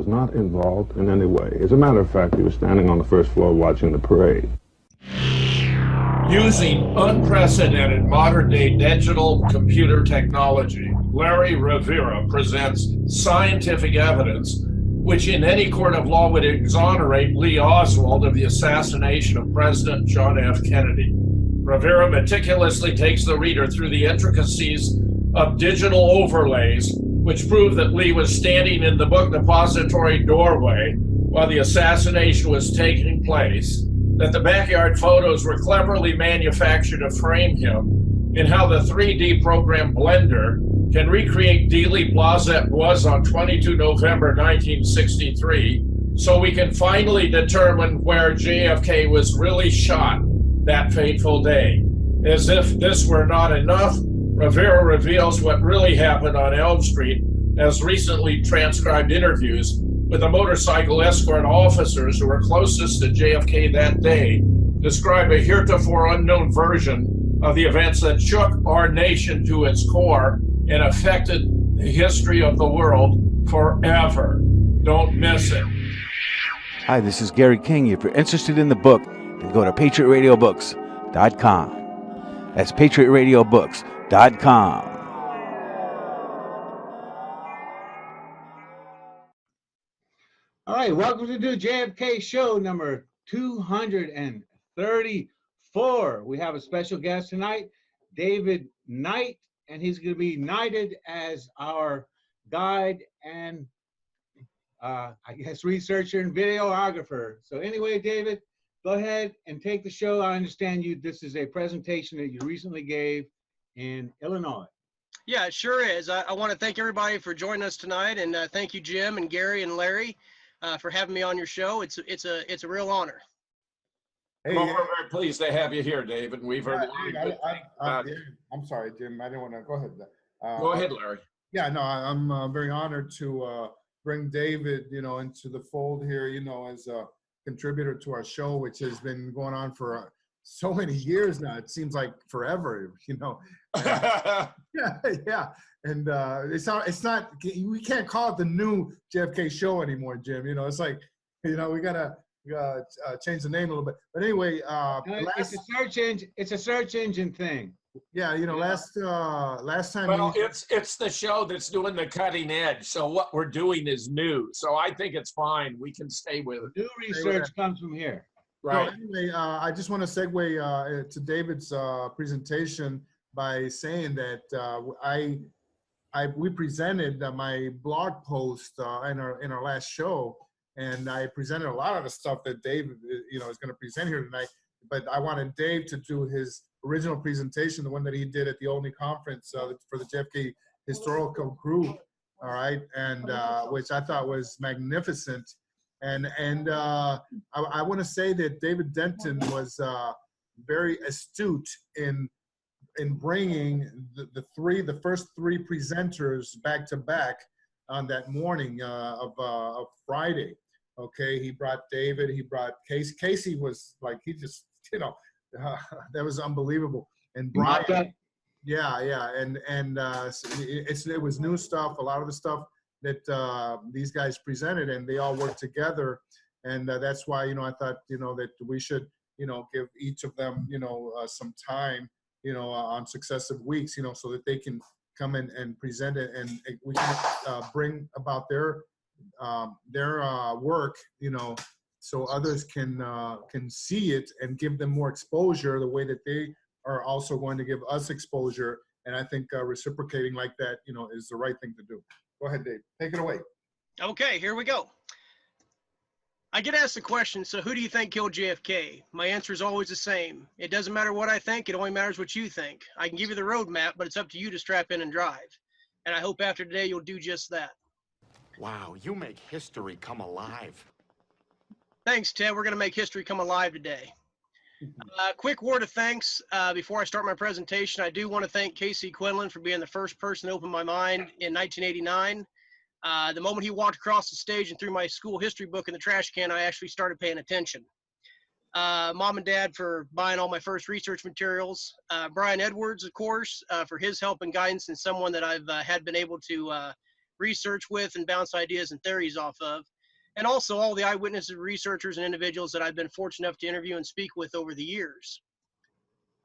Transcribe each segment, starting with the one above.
was not involved in any way. As a matter of fact, he was standing on the first floor watching the parade. Using unprecedented modern-day digital computer technology, Larry Rivera presents scientific evidence which in any court of law would exonerate Lee Oswald of the assassination of President John F. Kennedy. Rivera meticulously takes the reader through the intricacies of digital overlays which prove that Lee was standing in the book depository doorway while the assassination was taking place, that the backyard photos were cleverly manufactured to frame him, and how the 3D program Blender can recreate Dealey Plaza was on 22 November 1963, so we can finally determine where JFK was really shot that fateful day. As if this were not enough, Rivera reveals what really happened on Elm Street as recently transcribed interviews with the motorcycle escort officers who were closest to JFK that day describe a heretofore unknown version of the events that shook our nation to its core and affected the history of the world forever. Don't miss it. Hi, this is Gary King. If you're interested in the book, then go to patriotradiobooks.com. That's patriotradiobooks.com. All right, welcome to the Jfk Show number 234. We have a special guest tonight, David Knight, and he's going to be knighted as our guide and, I guess, researcher and videographer. So anyway, David, go ahead and take the show. I understand this is a presentation that you recently gave in Illinois. Yeah, it sure is. I want to thank everybody for joining us tonight, and thank you, Jim and Gary and Larry, for having me on your show. It's a real honor. Hey, well, we're very pleased to have you here, David. And we've heard. I'm sorry, Jim. I didn't want to go ahead. Go ahead, Larry. Yeah, no, I'm very honored to bring David, into the fold here, as a contributor to our show, which has been going on for so many years now. It seems like forever, yeah. And it's not. We can't call it the new JFK Show anymore, Jim. It's like, we gotta change the name a little bit. But anyway, it's a search engine thing. Yeah, last time. Well, it's the show that's doing the cutting edge. So what we're doing is new. So I think it's fine. We can stay with it. New research comes from here. Right. So anyway, I just want to segue to David's presentation by saying that we presented my blog post in our last show, and I presented a lot of the stuff that Dave is going to present here tonight. But I wanted Dave to do his original presentation, the one that he did at the Olney conference for the JFK historical group. All right, and which I thought was magnificent. And I want to say that David Denton was very astute in bringing the first three presenters back to back on that morning of Friday. Okay, he brought David, he brought Casey. Casey was like, he just, that was unbelievable. And Brian, yeah, and it was new stuff. A lot of the stuff that these guys presented, and they all worked together, and that's why I thought that we should give each of them some time on successive weeks so that they can come in and present it, and we can bring about their work so others can see it and give them more exposure the way that they are also going to give us exposure. And I think reciprocating like that is the right thing to do. Go ahead, Dave. Take it away. Okay, here we go. I get asked the question, so who do you think killed JFK? My answer is always the same. It doesn't matter what I think, it only matters what you think. I can give you the roadmap, but it's up to you to strap in and drive. And I hope after today you'll do just that. Wow, you make history come alive. Thanks, Ted. We're going to make history come alive today. Quick word of thanks before I start my presentation. I do want to thank Casey Quinlan for being the first person to open my mind in 1989. The moment he walked across the stage and threw my school history book in the trash can, I actually started paying attention. Mom and Dad for buying all my first research materials. Brian Edwards, of course, for his help and guidance, and someone that I've been able to research with and bounce ideas and theories off of. and also all the eyewitnesses, researchers, and individuals that I've been fortunate enough to interview and speak with over the years.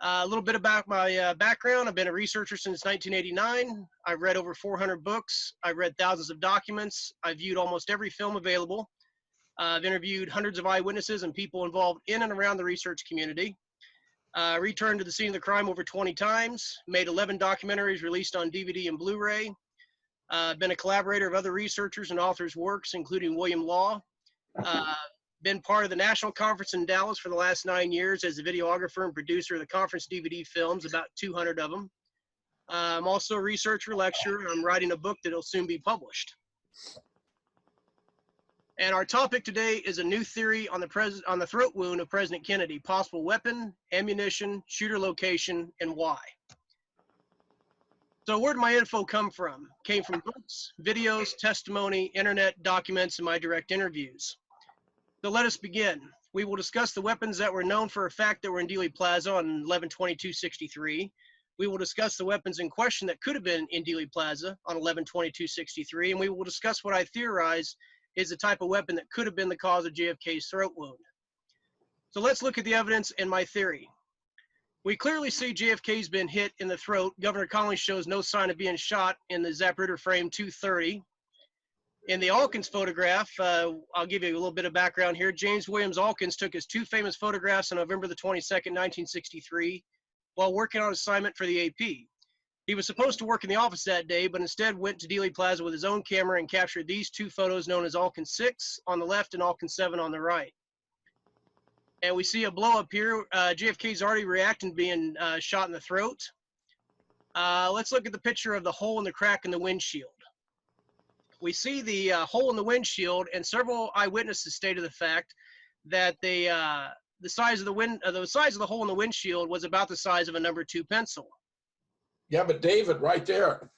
A little bit about my background. I've been a researcher since 1989. I've read over 400 books. I've read thousands of documents. I've viewed almost every film available. I've interviewed hundreds of eyewitnesses and people involved in and around the research community. Returned to the scene of the crime over 20 times, made 11 documentaries released on DVD and Blu-ray. Been a collaborator of other researchers and authors' works, including William Law. Been part of the National Conference in Dallas for the last 9 years as a videographer and producer of the conference DVD films, about 200 of them. I'm also a researcher, lecturer, and I'm writing a book that will soon be published. And our topic today is a new theory on the throat wound of President Kennedy, possible weapon, ammunition, shooter location, and why. So where did my info come from? Came from books, videos, testimony, internet, documents, and my direct interviews. So let us begin. We will discuss the weapons that were known for a fact that were in Dealey Plaza on 11/22/63. We will discuss the weapons in question that could have been in Dealey Plaza on 11/22/63, and we will discuss what I theorize is the type of weapon that could have been the cause of JFK's throat wound. So let's look at the evidence and my theory. We clearly see JFK's been hit in the throat. Governor Connolly shows no sign of being shot in the Zapruder frame 230. In the Alkins photograph, I'll give you a little bit of background here. James Williams Alkins took his two famous photographs on November the 22nd, 1963, while working on assignment for the AP. He was supposed to work in the office that day, but instead went to Dealey Plaza with his own camera and captured these two photos known as Alkins 6 on the left and Alkins 7 on the right. And we see a blow up here. JFK's already reacting to being shot in the throat. Let's look at the picture of the hole in the crack in the windshield. We see the hole in the windshield, and several eyewitnesses stated the fact that the size of the hole in the windshield was about the size of a number 2 pencil. Yeah, but David, right there,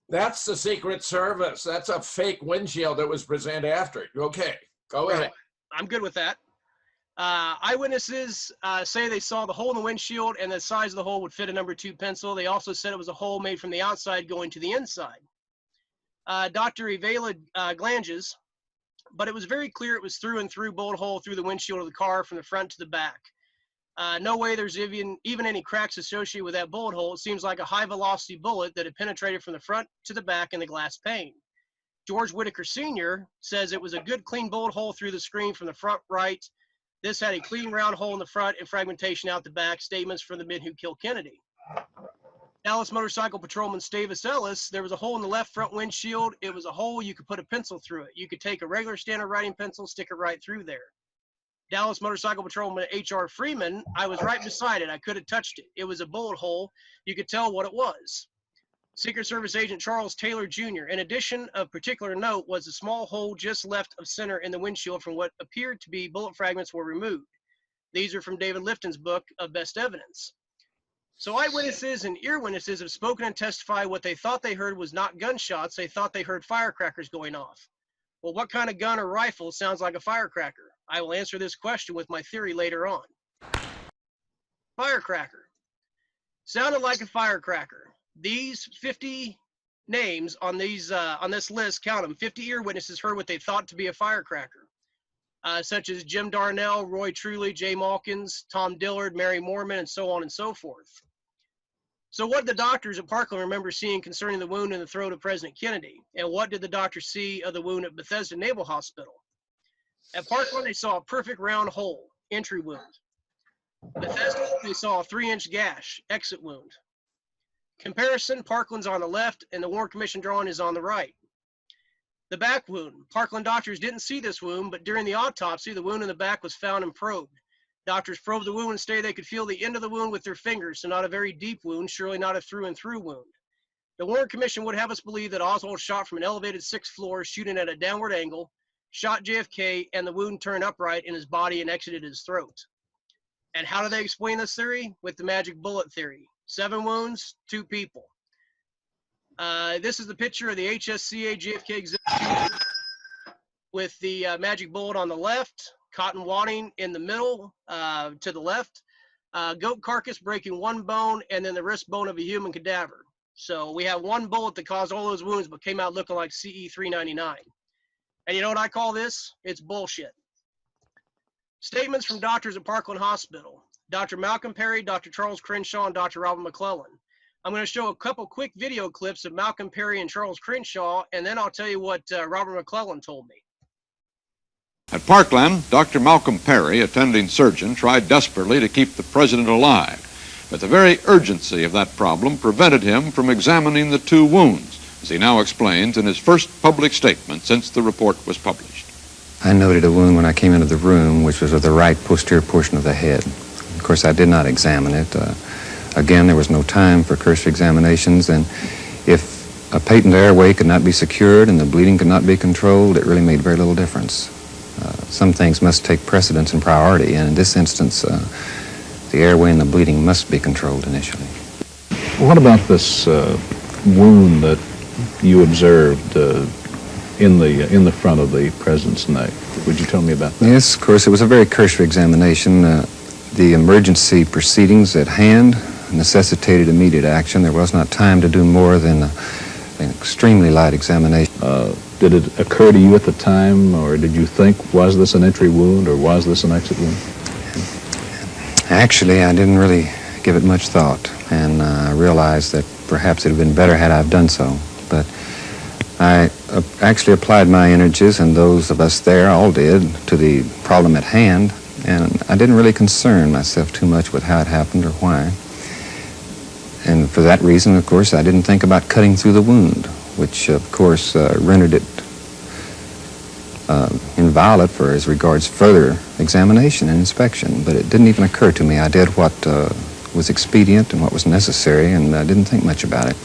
that's the Secret Service. That's a fake windshield that was presented after it. Okay, go ahead. I'm good with that. Eyewitnesses say they saw the hole in the windshield and the size of the hole would fit a number 2 pencil. They also said it was a hole made from the outside going to the inside. Dr. Evela Glanges, but it was very clear it was through and through bullet hole through the windshield of the car from the front to the back. No way there's even any cracks associated with that bullet hole. It seems like a high velocity bullet that had penetrated from the front to the back in the glass pane. George Whitaker Sr. says it was a good clean bullet hole through the screen from the front right. This had a clean round hole in the front and fragmentation out the back. Statements from the men who killed Kennedy. Dallas Motorcycle Patrolman Stavis Ellis, there was a hole in the left front windshield. It was a hole you could put a pencil through it. You could take a regular standard writing pencil, stick it right through there. Dallas Motorcycle Patrolman H.R. Freeman, I was right beside it. I could have touched it. It was a bullet hole. You could tell what it was. Secret Service Agent Charles Taylor Jr. In addition, of particular note was a small hole just left of center in the windshield from what appeared to be bullet fragments were removed. These are from David Lifton's book of Best Evidence. So eyewitnesses and ear witnesses have spoken and testified what they thought they heard was not gunshots. They thought they heard firecrackers going off. Well, what kind of gun or rifle sounds like a firecracker? I will answer this question with my theory later on. Firecracker. Sounded like a firecracker. These 50 names on this list, count them, 50 ear witnesses heard what they thought to be a firecracker, such as Jim Darnell, Roy Truley, Jay Malkins, Tom Dillard, Mary Moorman, and so on and so forth. So what did the doctors at Parkland remember seeing concerning the wound in the throat of President Kennedy? And what did the doctors see of the wound at Bethesda Naval Hospital? At Parkland, they saw a perfect round hole, entry wound. Bethesda, they saw a 3-inch gash, exit wound. Comparison, Parkland's on the left and the Warren Commission drawing is on the right. The back wound, Parkland doctors didn't see this wound, but during the autopsy, the wound in the back was found and probed. Doctors probed the wound and stated they could feel the end of the wound with their fingers, so not a very deep wound, surely not a through and through wound. The Warren Commission would have us believe that Oswald shot from an elevated 6th floor, shooting at a downward angle, shot JFK, and the wound turned upright in his body and exited his throat. And how do they explain this theory? With the magic bullet theory. 7 wounds, 2 people. This is the picture of the HSCA JFK executive with the magic bullet on the left, cotton wadding in the middle to the left, goat carcass breaking 1 bone, and then the wrist bone of a human cadaver. So we have 1 bullet that caused all those wounds but came out looking like CE 399. And you know what I call this? It's bullshit. Statements from doctors at Parkland Hospital. Dr. Malcolm Perry, Dr. Charles Crenshaw, and Dr. Robert McClellan. I'm going to show a couple quick video clips of Malcolm Perry and Charles Crenshaw, and then I'll tell you what Robert McClellan told me. At Parkland, Dr. Malcolm Perry, attending surgeon, tried desperately to keep the president alive, but the very urgency of that problem prevented him from examining the two wounds, as he now explains in his first public statement since the report was published. I noted a wound when I came into the room, which was of the right posterior portion of the head. Of course, I did not examine it. Again, there was no time for cursory examinations, and if a patent airway could not be secured and the bleeding could not be controlled, it really made very little difference. Some things must take precedence and priority, and in this instance, the airway and the bleeding must be controlled initially. What about this wound that you observed in the front of the president's neck? Would you tell me about that? Yes, of course, it was a very cursory examination. The emergency proceedings at hand necessitated immediate action. There was not time to do more than an extremely light examination. Did it occur to you at the time, or did you think, was this an entry wound or was this an exit wound? Actually, I didn't really give it much thought, and I realized that perhaps it would have been better had I have done so. But I actually applied my energies, and those of us there all did, to the problem at hand, and I didn't really concern myself too much with how it happened or why. And for that reason, of course, I didn't think about cutting through the wound, which, of course, rendered it inviolate for as regards further examination and inspection. But it didn't even occur to me. I did what was expedient and what was necessary, and I didn't think much about it.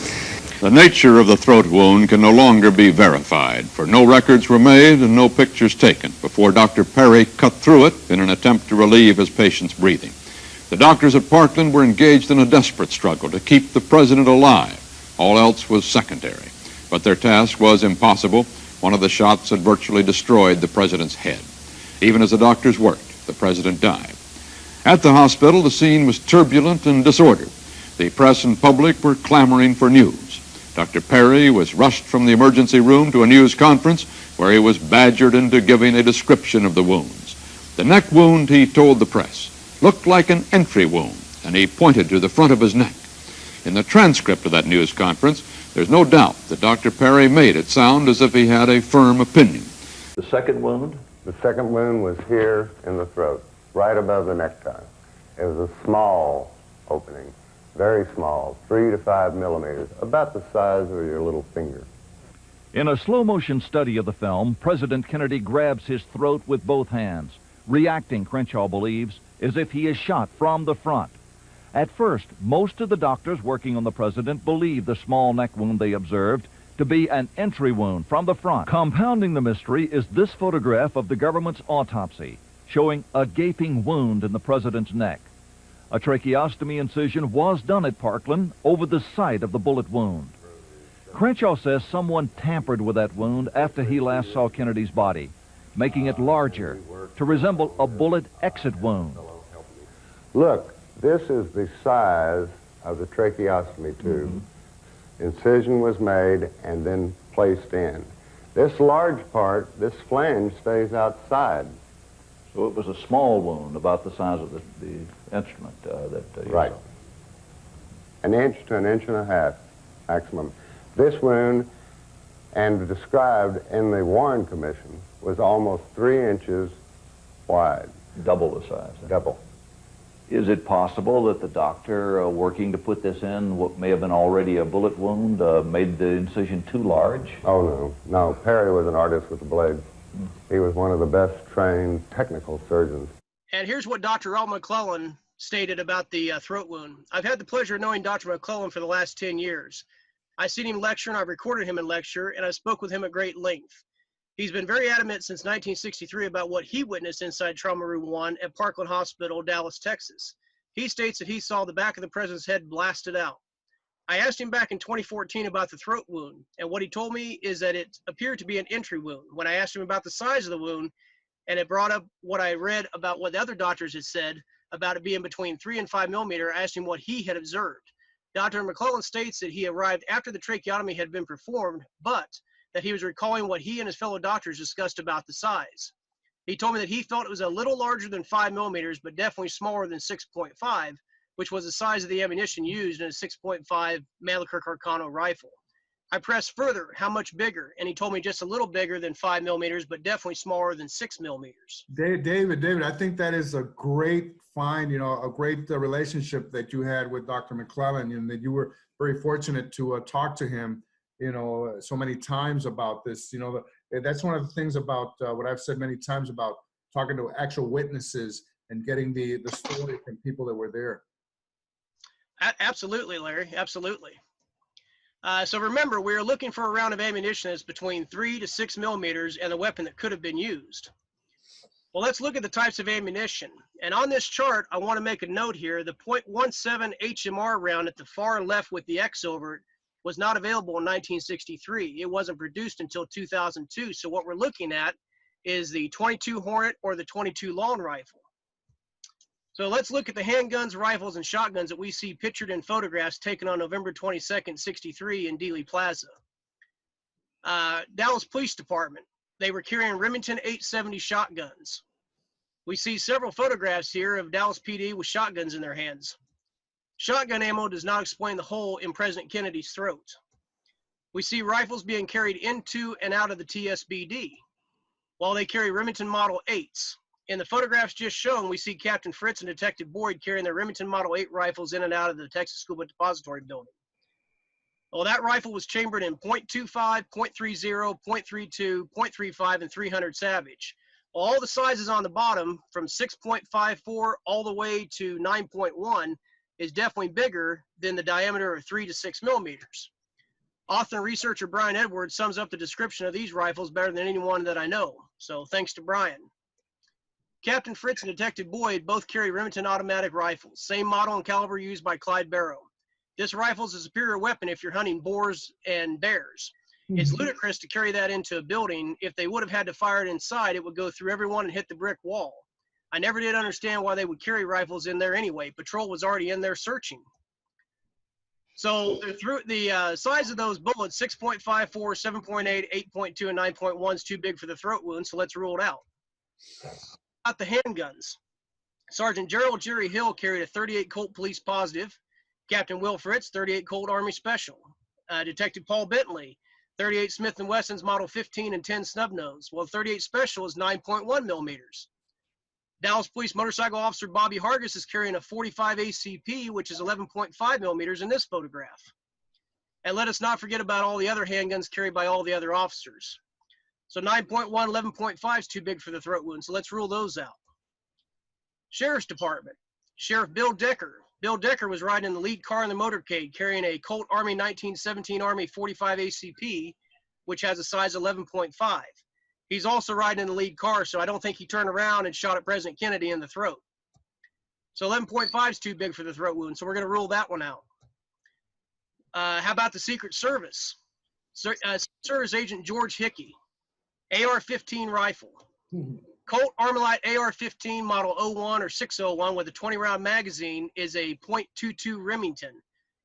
The nature of the throat wound can no longer be verified, for no records were made and no pictures taken before Dr. Perry cut through it in an attempt to relieve his patient's breathing. The doctors at Parkland were engaged in a desperate struggle to keep the president alive. All else was secondary. But their task was impossible. One of the shots had virtually destroyed the president's head. Even as the doctors worked, the president died. At the hospital, the scene was turbulent and disordered. The press and public were clamoring for news. Dr. Perry was rushed from the emergency room to a news conference where he was badgered into giving a description of the wounds. The neck wound, he told the press, looked like an entry wound, and he pointed to the front of his neck. In the transcript of that news conference, there's no doubt that Dr. Perry made it sound as if he had a firm opinion. The second wound? The second wound was here in the throat, right above the necktie. It was a small opening, very small, 3 to 5 millimeters, about the size of your little finger. In a slow-motion study of the film, President Kennedy grabs his throat with both hands, reacting, Crenshaw believes, as if he is shot from the front. At first, most of the doctors working on the president believed the small neck wound they observed to be an entry wound from the front. Compounding the mystery is this photograph of the government's autopsy, showing a gaping wound in the president's neck. A tracheostomy incision was done at Parkland over the site of the bullet wound. Crenshaw says someone tampered with that wound after he last saw Kennedy's body, making it larger to resemble a bullet exit wound. Look, this is the size of the tracheostomy tube. Incision was made and then placed in. This large part, this flange, stays outside. So it was a small wound, about the size of the instrument that you Right. saw. An inch to an inch and a half, maximum. This wound, and described in the Warren Commission, was almost 3 inches wide. Double the size. Double. Is it possible that the doctor working to put this in what may have been already a bullet wound made the incision too large? Oh, no. No, Perry was an artist with the blade. He was one of the best trained technical surgeons. And here's what Dr. Robert McClellan stated about the throat wound. I've had the pleasure of knowing Dr. McClellan for the last 10 years. I've seen him lecture, and I've recorded him in lecture, and I spoke with him at great length. He's been very adamant since 1963 about what he witnessed inside Trauma Room 1 at Parkland Hospital, Dallas, Texas. He states that he saw the back of the president's head blasted out. I asked him back in 2014 about the throat wound, and what he told me is that it appeared to be an entry wound. When I asked him about the size of the wound, and it brought up what I read about what the other doctors had said about it being between 3 and 5 millimeter, I asked him what he had observed. Dr. McClellan states that he arrived after the tracheotomy had been performed, but that he was recalling what he and his fellow doctors discussed about the size. He told me that he felt it was a little larger than 5 millimeters, but definitely smaller than 6.5, which was the size of the ammunition used in a 6.5 Mannlicher Carcano rifle. I pressed further, how much bigger? And he told me just a little bigger than 5 millimeters, but definitely smaller than 6 millimeters. David, I think that is a great find, a great relationship that you had with Dr. McClellan, and that you were very fortunate to talk to him, so many times about this. That's one of the things about what I've said many times about talking to actual witnesses and getting the story from people that were there. Absolutely, Larry, absolutely. So remember, we are looking for a round of ammunition that's between 3 to 6 millimeters and the weapon that could have been used. Well, let's look at the types of ammunition. And on this chart, I want to make a note here. The .17 HMR round at the far left with the X over it was not available in 1963. It wasn't produced until 2002. So what we're looking at is the .22 Hornet or the .22 Long Rifle. So let's look at the handguns, rifles, and shotguns that we see pictured in photographs taken on November 22nd, 63 in Dealey Plaza. Dallas Police Department, they were carrying Remington 870 shotguns. We see several photographs here of Dallas PD with shotguns in their hands. Shotgun ammo does not explain the hole in President Kennedy's throat. We see rifles being carried into and out of the TSBD, while they carry Remington Model 8s. In the photographs just shown, we see Captain Fritz and Detective Boyd carrying their Remington Model 8 rifles in and out of the Texas School Book Depository building. Well, that rifle was chambered in .25, .30, .32, .35, and 300 Savage. All the sizes on the bottom, from 6.54 all the way to 9.1, is definitely bigger than the diameter of 3 to 6 millimeters. Author researcher Brian Edwards sums up the description of these rifles better than anyone that I know, so thanks to Brian. Captain Fritz and Detective Boyd both carry Remington automatic rifles, same model and caliber used by Clyde Barrow. This rifle is a superior weapon if you're hunting boars and bears. It's ludicrous to carry that into a building. If they would have had to fire it inside, it would go through everyone and hit the brick wall. I never did understand why they would carry rifles in there anyway. Patrol was already in there searching. So the size of those bullets, 6.54, 7.8, 8.2, and 9.1 is too big for the throat wound, so let's rule it out. About the handguns. Sergeant Gerald Jerry Hill carried a .38 Colt Police Positive. Captain Will Fritz, .38 Colt Army Special. Detective Paul Bentley, .38 Smith & Wesson's Model 15 and 10 snub nose. Well, .38 Special is 9.1 millimeters. Dallas Police Motorcycle Officer Bobby Hargis is carrying a .45 ACP, which is 11.5 millimeters in this photograph. And let us not forget about all the other handguns carried by all the other officers. So 9.1, 11.5 is too big for the throat wound, so let's rule those out. Sheriff's Department. Sheriff Bill Decker. Bill Decker was riding in the lead car in the motorcade carrying a Colt Army 1917 Army 45 ACP, which has a size 11.5. He's also riding in the lead car, so I don't think he turned around and shot at President Kennedy in the throat. So 11.5 is too big for the throat wound, so we're going to rule that one out. How about the Secret Service? Service Agent George Hickey. AR-15 rifle. Colt Armalite AR-15 model 01 or 601 with a 20-round magazine is a .22 Remington.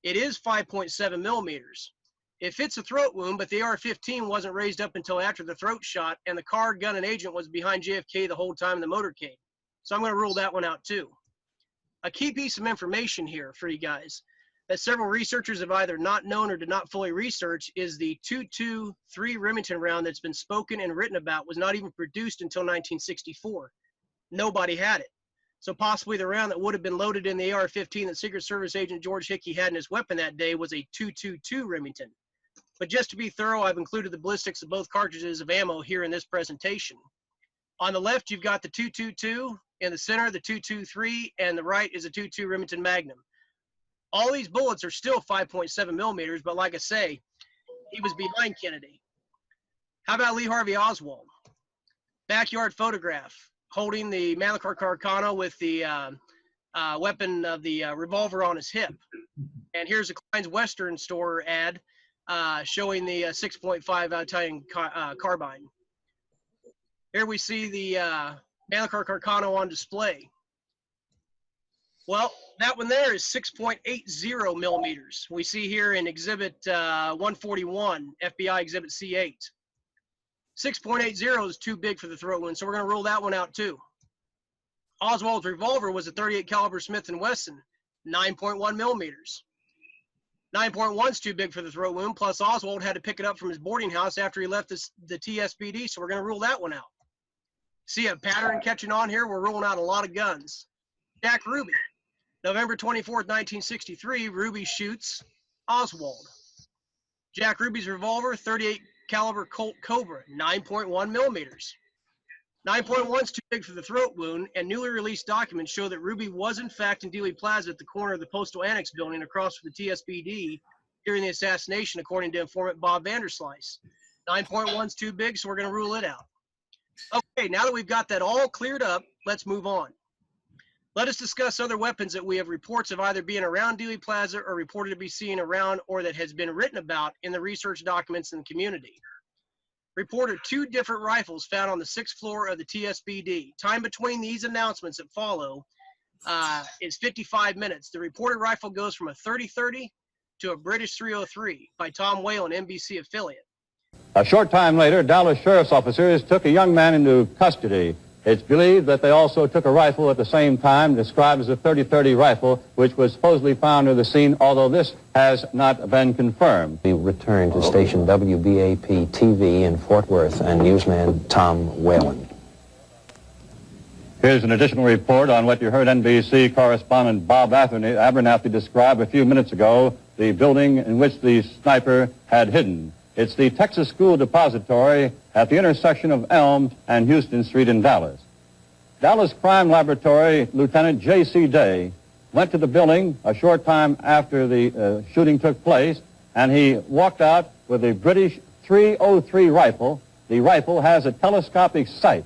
It is 5.7 millimeters. It fits a throat wound, but the AR-15 wasn't raised up until after the throat shot, and the car, gun, and agent was behind JFK the whole time in the motorcade. So I'm going to rule that one out too. A key piece of information here for you guys that several researchers have either not known or did not fully research is the .223 Remington round that's been spoken and written about was not even produced until 1964. Nobody had it. So possibly the round that would have been loaded in the AR-15 that Secret Service Agent George Hickey had in his weapon that day was a .222 Remington. But just to be thorough, I've included the ballistics of both cartridges of ammo here in this presentation. On the left, you've got the .222, in the center, the .223, and the right is a .22 Remington Magnum. All these bullets are still 5.7 millimeters, but like I say, he was behind Kennedy. How about Lee Harvey Oswald? Backyard photograph holding the Mannlicher Carcano with the weapon of the revolver on his hip. And here's a Klein's Western store ad showing the 6.5 Italian carbine. Here we see the Mannlicher Carcano on display. Well, that one there is 6.80 millimeters. We see here in Exhibit 141, FBI Exhibit C8. 6.80 is too big for the throat wound, so we're going to rule that one out too. Oswald's revolver was a 38 caliber Smith & Wesson, 9.1 millimeters. 9.1 is too big for the throat wound, plus Oswald had to pick it up from his boarding house after he left the TSBD, so we're going to rule that one out. See a pattern catching on here? We're ruling out a lot of guns. Jack Ruby. November 24th, 1963, Ruby shoots Oswald. Jack Ruby's revolver, 38 caliber Colt Cobra, 9.1 millimeters. 9.1 is too big for the throat wound, and newly released documents show that Ruby was in fact in Dealey Plaza at the corner of the Postal Annex building across from the TSBD during the assassination, according to informant Bob Vanderslice. 9.1 is too big, so we're going to rule it out. Okay, now that we've got that all cleared up, let's move on. Let us discuss other weapons that we have reports of either being around Dealey Plaza or reported to be seen around or that has been written about in the research documents in the community. Reported 2 different rifles found on the 6th floor of the TSBD. Time between these announcements that follow is 55 minutes. The reported rifle goes from a 30-30 to a British 303 by Tom Whalen, NBC affiliate. A short time later, Dallas sheriff's officers took a young man into custody. It's believed that they also took a rifle at the same time, described as a 30-30 rifle, which was supposedly found near the scene, although this has not been confirmed. We returned to station WBAP TV in Fort Worth and newsman Tom Whalen. Here's an additional report on what you heard NBC correspondent Bob Abernathy describe a few minutes ago, the building in which the sniper had hidden. It's the Texas School Depository at the intersection of Elm and Houston Street in Dallas. Dallas Crime Laboratory Lieutenant J.C. Day went to the building a short time after the shooting took place, and he walked out with a British 303 rifle. The rifle has a telescopic sight.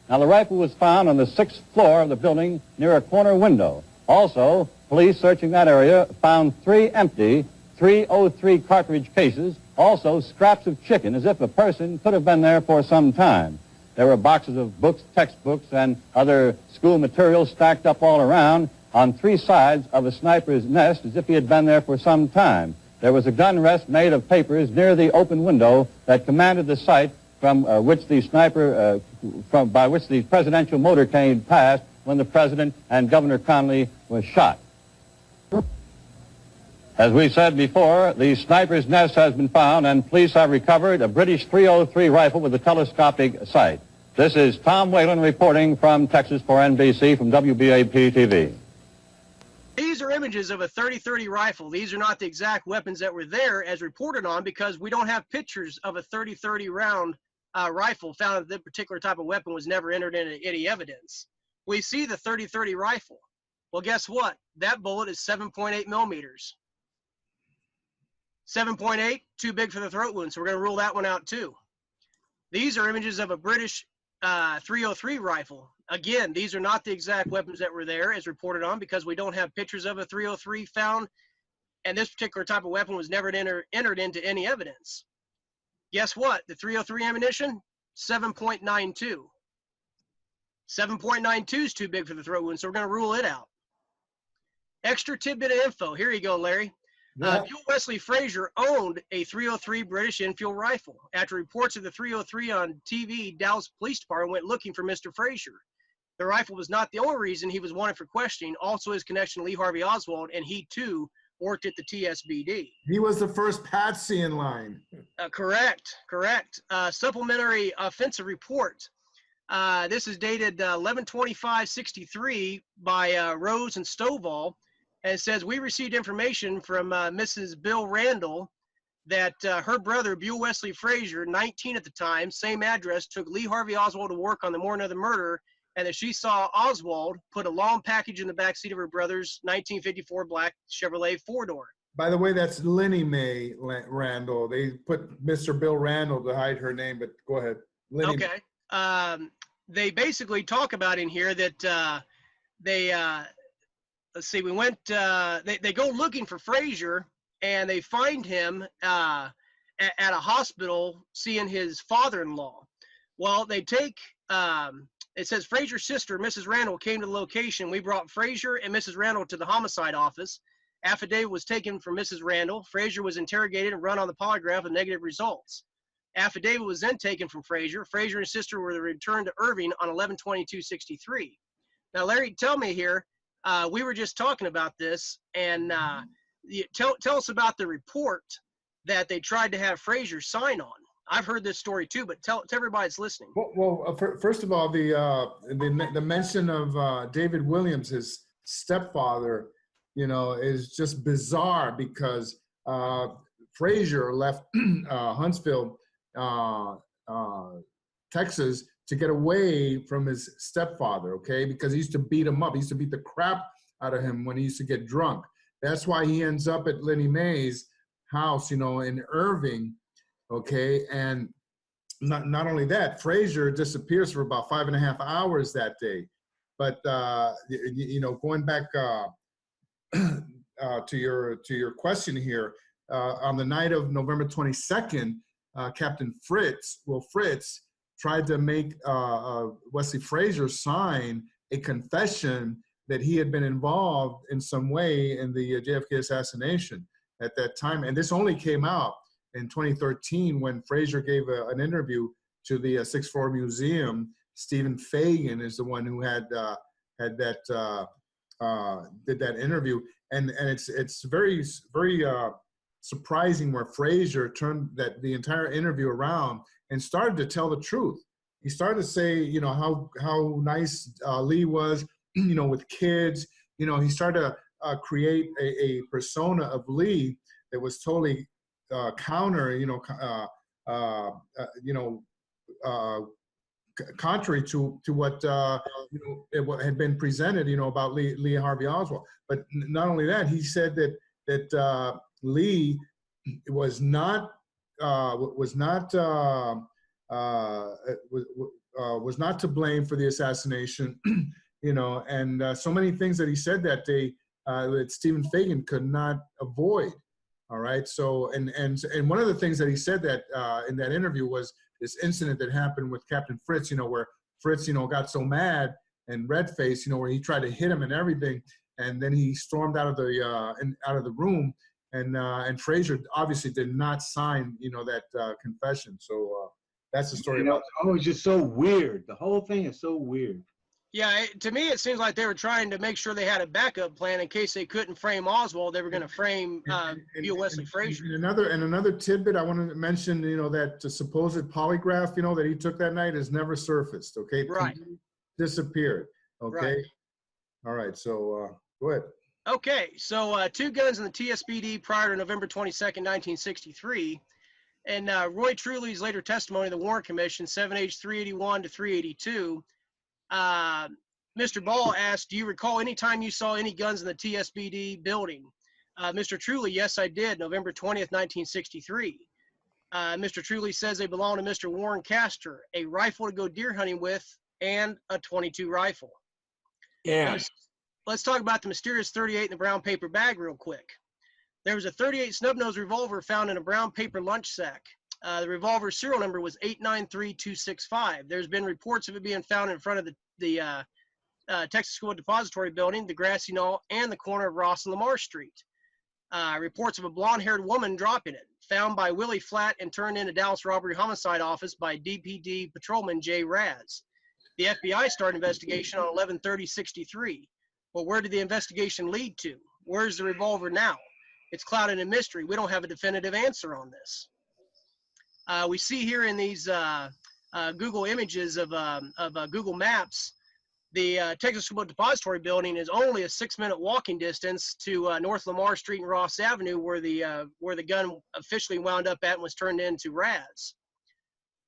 Now, the rifle was found on the 6th floor of the building near a corner window. Also, police searching that area found 3 empty 303 cartridge cases, also scraps of chicken, as if a person could have been there for some time. There were boxes of books, textbooks, and other school materials stacked up all around on 3 sides of a sniper's nest, as if he had been there for some time. There was a gun rest made of papers near the open window that commanded the site from which the sniper, by which the presidential motorcade passed when the president and Governor Connally was shot. As we said before, the sniper's nest has been found, and police have recovered a British 303 rifle with a telescopic sight. This is Tom Whalen reporting from Texas for NBC from WBAP TV. These are images of a 30-30 rifle. These are not the exact weapons that were there as reported on, because we don't have pictures of a 30-30 round rifle found that this particular type of weapon was never entered into any evidence. We see the 30-30 rifle. Well, guess what? That bullet is 7.8 millimeters. 7.8, too big for the throat wound, so we're going to rule that one out too. These are images of a British 303 rifle. Again, these are not the exact weapons that were there as reported on, because we don't have pictures of a 303 found, and this particular type of weapon was never entered into any evidence. Guess what? The 303 ammunition, 7.92. 7.92 is too big for the throat wound, so we're going to rule it out. Extra tidbit of info. Here you go, Larry. Bill Wesley Frazier owned a 303 British Enfield rifle. After reports of the 303 on TV, Dallas Police Department went looking for Mr. Frazier. The rifle was not the only reason he was wanted for questioning, also his connection to Lee Harvey Oswald, and he too worked at the TSBD. He was the first patsy in line. Correct. Supplementary offensive report. This is dated 11/25/63 by Rose and Stovall. And it says, we received information from Mrs. Bill Randall that her brother, Buell Wesley Frazier, 19 at the time, same address, took Lee Harvey Oswald to work on the morning of the murder, and that she saw Oswald put a long package in the back seat of her brother's 1954 black Chevrolet 4-door. By the way, that's Lenny Mae Randall. They put Mr. Bill Randall to hide her name, but go ahead. Lenny Okay. They basically talk about in here that let's see, we went, they go looking for Frazier, and they find him at a hospital seeing his father-in-law. Well, they take It says Frazier's sister, Mrs. Randall, came to the location. We brought Frazier and Mrs. Randall to the homicide office. Affidavit was taken from Mrs. Randall. Frazier was interrogated and run on the polygraph with negative results. Affidavit was then taken from Frazier. Frazier and his sister were returned to Irving on 11/22/63. Now, Larry, tell me here, we were just talking about this, and tell us about the report that they tried to have Frazier sign on. I've heard this story too, but tell everybody that's listening. First of all, the mention of David Williams, his stepfather, is just bizarre because Frazier left Huntsville, Texas, to get away from his stepfather, okay? Because he used to beat him up. He used to beat the crap out of him when he used to get drunk. That's why he ends up at Lenny Mae's house, in Irving, okay? And not only that, Frazier disappears for about 5.5 hours that day. But, going back to your question here, on the night of November 22nd, Captain Fritz tried to make Wesley Frazier sign a confession that he had been involved in some way in the JFK assassination at that time. And this only came out in 2013 when Frazier gave an interview to the 6th Floor Museum. Stephen Fagan is the one who did that interview. And it's very surprising where Frazier turned the entire interview around and started to tell the truth. He started to say, how nice Lee was, with kids. He started to create a persona of Lee that was totally counter, contrary to what what had been presented, about Lee Harvey Oswald. But not only that, he said that Lee was not to blame for the assassination, and so many things that he said that day that Stephen Fagan could not avoid. All right. So and one of the things that he said that in that interview was this incident that happened with Captain Fritz, where Fritz, got so mad and red-faced, where he tried to hit him and everything, and then he stormed out of the room. And Frazier obviously did not sign, that confession. So that's the story. It's just so weird. The whole thing is so weird. Yeah, to me, it seems like they were trying to make sure they had a backup plan in case they couldn't frame Oswald. They were going to frame Wesley Frazier. And another tidbit I wanted to mention, that supposed polygraph, that he took that night has never surfaced. Okay, right, disappeared. Okay, right. All right. So go ahead. Okay, so 2 guns in the TSBD prior to November 22nd, 1963. And Roy Truely's later testimony to the Warren Commission, 7H 381 to 382. Mr. Ball asked, do you recall any time you saw any guns in the TSBD building? Mr. Truely, yes, I did, November 20th, 1963. Mr. Truely says they belong to Mr. Warren Castor, a rifle to go deer hunting with, and a .22 rifle. Yeah. Let's talk about the mysterious 38 in the brown paper bag real quick. There was a 38 snub-nose revolver found in a brown paper lunch sack. The revolver's serial number was 893265. There's been reports of it being found in front of the Texas School Depository Building, the Grassy Knoll, and the corner of Ross and Lamar Street. Reports of a blonde-haired woman dropping it, found by Willie Flatt and turned into Dallas Robbery Homicide Office by DPD Patrolman Jay Raz. The FBI started investigation on 11/30/63. Well, where did the investigation lead to? Where's the revolver now? It's clouded in mystery. We don't have a definitive answer on this. We see here in these Google images of Google Maps, the Texas School Depository Building is only a 6-minute walking distance to North Lamar Street and Ross Avenue, where the gun officially wound up at and was turned into Raz.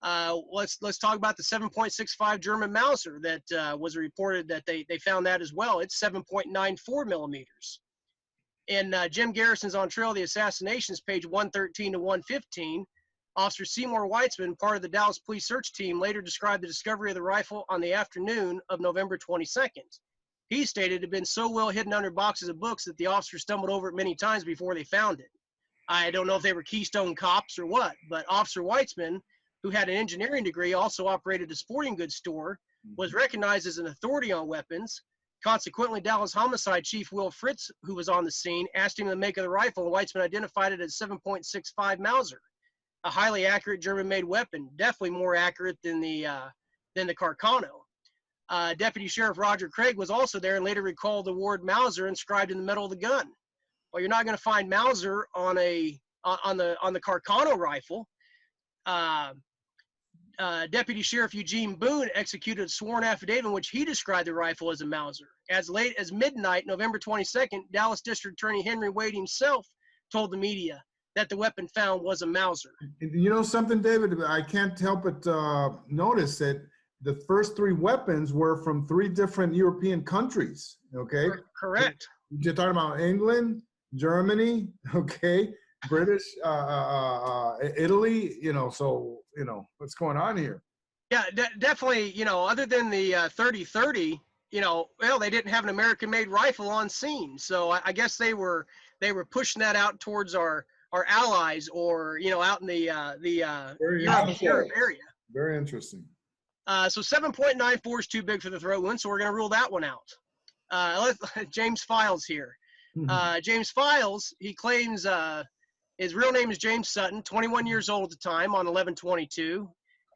Let's talk about the 7.65 German Mauser that was reported that they found that as well. It's 7.94 millimeters. In Jim Garrison's On Trail of the Assassinations, page 113 to 115, Officer Seymour Weitzman, part of the Dallas Police Search Team, later described the discovery of the rifle on the afternoon of November 22nd. He stated it had been so well hidden under boxes of books that the officer stumbled over it many times before they found it. I don't know if they were Keystone cops or what, but Officer Weitzman, who had an engineering degree, also operated a sporting goods store, was recognized as an authority on weapons. Consequently, Dallas Homicide Chief Will Fritz, who was on the scene, asked him the make of the rifle, and Weitzman identified it as 7.65 Mauser, a highly accurate German-made weapon, definitely more accurate than the Carcano. Deputy Sheriff Roger Craig was also there and later recalled the word Mauser inscribed in the metal of the gun. Well, you're not going to find Mauser on the Carcano rifle. Deputy Sheriff Eugene Boone executed a sworn affidavit in which he described the rifle as a Mauser. As late as midnight, November 22nd, Dallas District Attorney Henry Wade himself told the media that the weapon found was a Mauser. You know something, David? I can't help but notice that the first three weapons were from three different European countries, okay? Correct. You're talking about England, Germany, okay, British, Italy, so, what's going on here? Yeah, definitely, other than the 30-30, well, they didn't have an American-made rifle on scene. So I guess they were pushing that out towards our allies or, out in the Europe area. Very interesting. So 7.94 is too big for the throat wound, so we're going to rule that one out. James Files here. James Files, he claims his real name is James Sutton, 21 years old at the time on 11/22.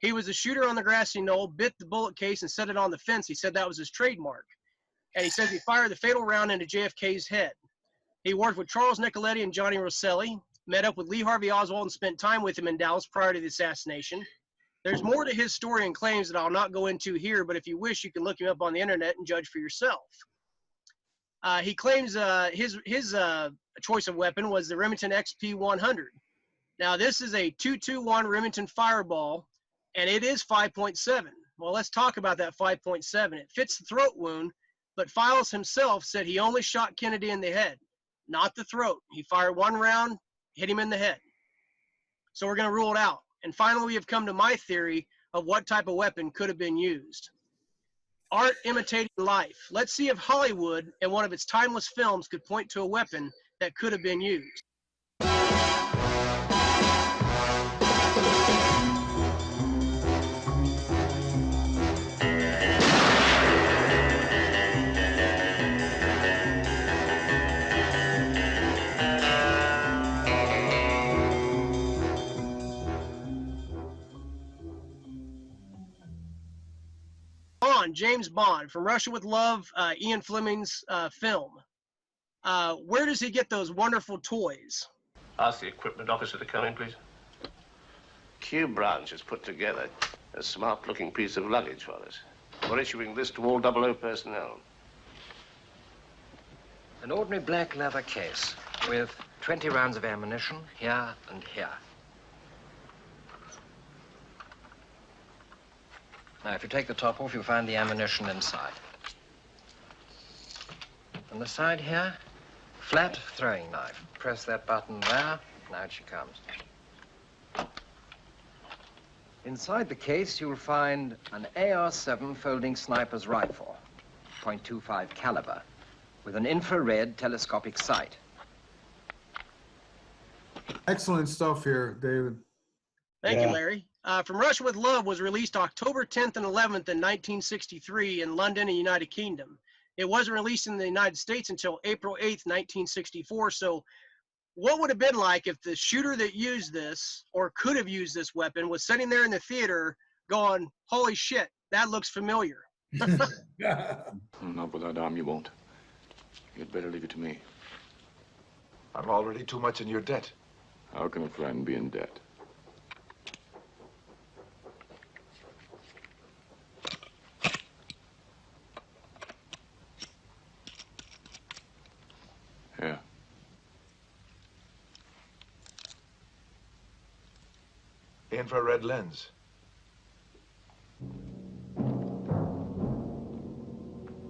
He was a shooter on the grassy knoll, bit the bullet case and set it on the fence. He said that was his trademark. And he says he fired the fatal round into JFK's head. He worked with Charles Nicoletti and Johnny Rosselli, met up with Lee Harvey Oswald and spent time with him in Dallas prior to the assassination. There's more to his story and claims that I'll not go into here, but if you wish, you can look him up on the internet and judge for yourself. He claims his choice of weapon was the Remington XP100. Now, this is a 221 Remington Fireball, and it is 5.7. Well, let's talk about that 5.7. It fits the throat wound, but Files himself said he only shot Kennedy in the head, not the throat. He fired one round, hit him in the head. So we're going to rule it out. And finally, we have come to my theory of what type of weapon could have been used. Art imitating life. Let's see if Hollywood in one of its timeless films could point to a weapon that could have been used. James Bond, From Russia with Love, Ian Fleming's film. Where does he get those wonderful toys? Ask the equipment officer to come in, please. Q Branch has put together a smart-looking piece of luggage for us. We're issuing this to all 00 personnel. An ordinary black leather case with 20 rounds of ammunition here and here. Now, if you take the top off, you'll find the ammunition inside. On the side here, flat throwing knife. Press that button there, and out she comes. Inside the case, you'll find an AR-7 folding sniper's rifle, .25 caliber, with an infrared telescopic sight. Excellent stuff here, David. Thank you, Larry. From Russia with Love was released October 10th and 11th in 1963 in London and United Kingdom. It wasn't released in the United States until April 8th, 1964. So what would have been like if the shooter that used this or could have used this weapon was sitting there in the theater going, holy shit, that looks familiar. Not with that arm, you won't. You'd better leave it to me. I'm already too much in your debt. How can a friend be in debt? Here. Infrared lens.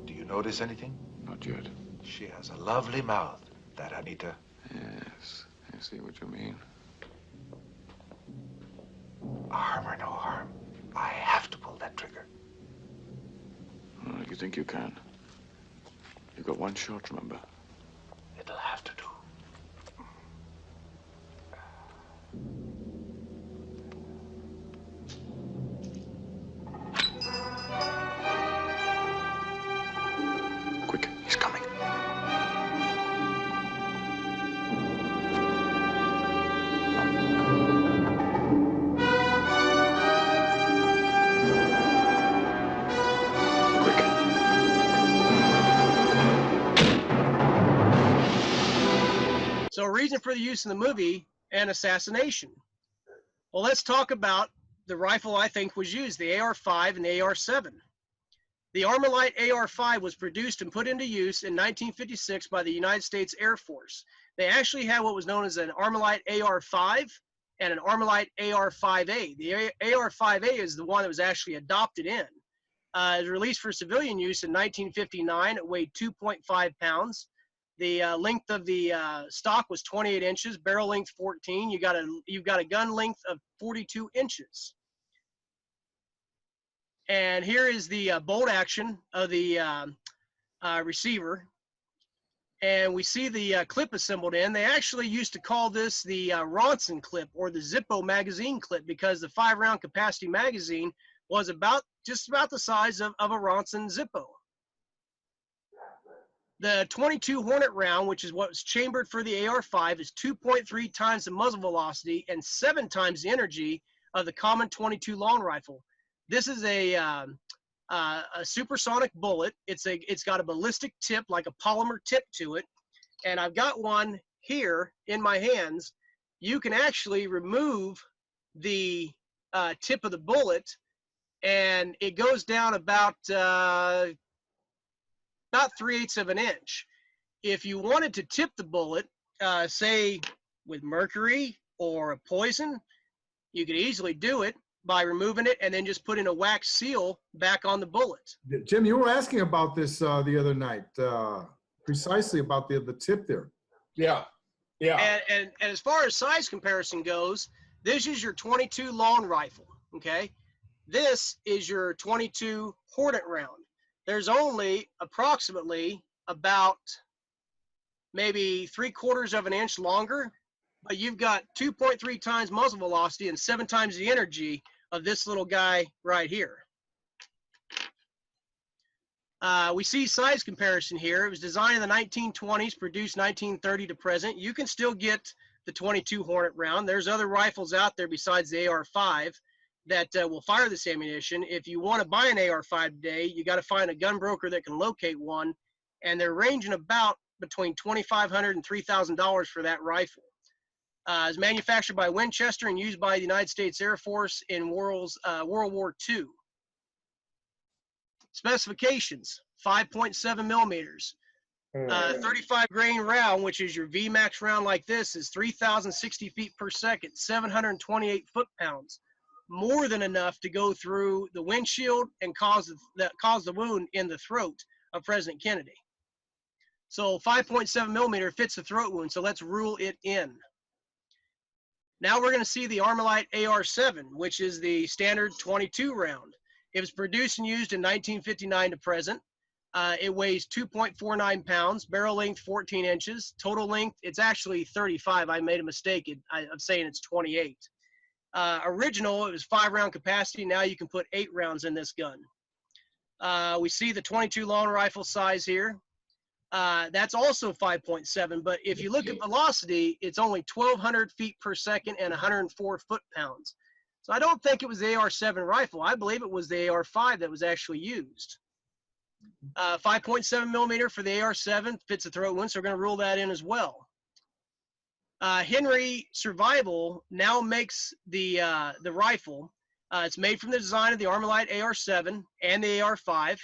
Do you notice anything? Not yet. She has a lovely mouth, that Anita. Yes, I see what you mean. Harm or no harm, I have to pull that trigger. You think you can? You've got one shot, remember? It'll have to do. So a reason for the use in the movie, an assassination. Well, let's talk about the rifle I think was used, the AR-5 and the AR-7. The Armalite AR-5 was produced and put into use in 1956 by the United States Air Force. They actually had what was known as an Armalite AR-5 and an Armalite AR-5A. The AR-5A is the one that was actually adopted in. It was released for civilian use in 1959. It weighed 2.5 pounds. The length of the stock was 28 inches, barrel length 14. You've got a gun length of 42 inches. And here is the bolt action of the receiver. And we see the clip assembled in. They actually used to call this the Ronson clip or the Zippo magazine clip because the 5-round capacity magazine was just about the size of a Ronson Zippo. The 22 Hornet round, which is what's chambered for the AR-5, is 2.3 times the muzzle velocity and 7 times the energy of the common 22 long rifle. This is a supersonic bullet. It's got a ballistic tip, like a polymer tip to it. And I've got one here in my hands. You can actually remove the tip of the bullet, and it goes down about 3/8 of an inch. If you wanted to tip the bullet, say with mercury or a poison, you could easily do it by removing it and then just putting a wax seal back on the bullet. Jim, you were asking about this the other night, precisely about the tip there. Yeah, yeah. And as far as size comparison goes, this is your 22 long rifle, okay? This is your 22 Hornet round. There's only approximately about maybe 3/4 of an inch longer, but you've got 2.3 times muzzle velocity and 7 times the energy of this little guy right here. We see size comparison here. It was designed in the 1920s, produced 1930 to present. You can still get the 22 Hornet round. There's other rifles out there besides the AR-5 that will fire this ammunition. If you want to buy an AR-5 today, you got to find a gun broker that can locate one, and they're ranging about between $2,500 and $3,000 for that rifle. It's manufactured by Winchester and used by the United States Air Force in World War II. Specifications: 5.7 millimeters. 35 grain round, which is your VMAX round like this, is 3,060 feet per second, 728 foot-pounds. More than enough to go through the windshield and cause the wound in the throat of President Kennedy. So 5.7 millimeter fits the throat wound, so let's rule it in. Now we're going to see the Armalite AR-7, which is the standard 22 round. It was produced and used in 1959 to present. It weighs 2.49 pounds, barrel length 14 inches, total length, it's actually 35. I made a mistake. I'm saying it's 28. Original, it was 5-round capacity. Now you can put 8 rounds in this gun. We see the 22 long rifle size here. That's also 5.7, but if you look at velocity, it's only 1,200 feet per second and 104 foot-pounds. So I don't think it was the AR-7 rifle. I believe it was the AR-5 that was actually used. 5.7 millimeter for the AR-7 fits the throat wound, so we're going to rule that in as well. Henry Survival now makes the rifle. It's made from the design of the Armalite AR-7 and the AR-5.